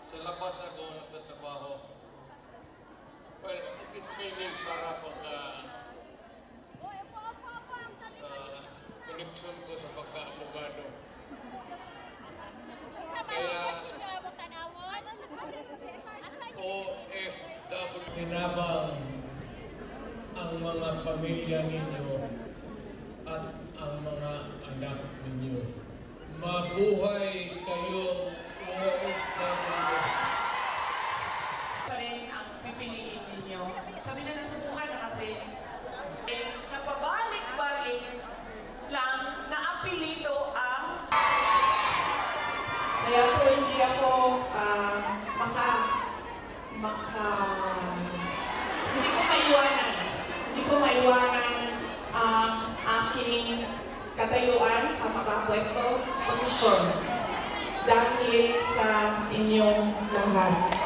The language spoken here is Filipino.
Sa labas ako nagtatrabaho. Well, nag-training para sa connection ko sa pagka-abogado. Kaya OFW kinabang ang mga pamilya ninyo at ang mga anak ninyo. Mabuhay kayong OFW. Pa rin ang pipiliin ninyo. Sabi na nasubukan na kasi, napabalik-balik lang na apelido ang... Kaya po hindi ako hindi ko maiwanan ang aking katayuan, ang makapwesto, posisyon dahil sa inyong lahat.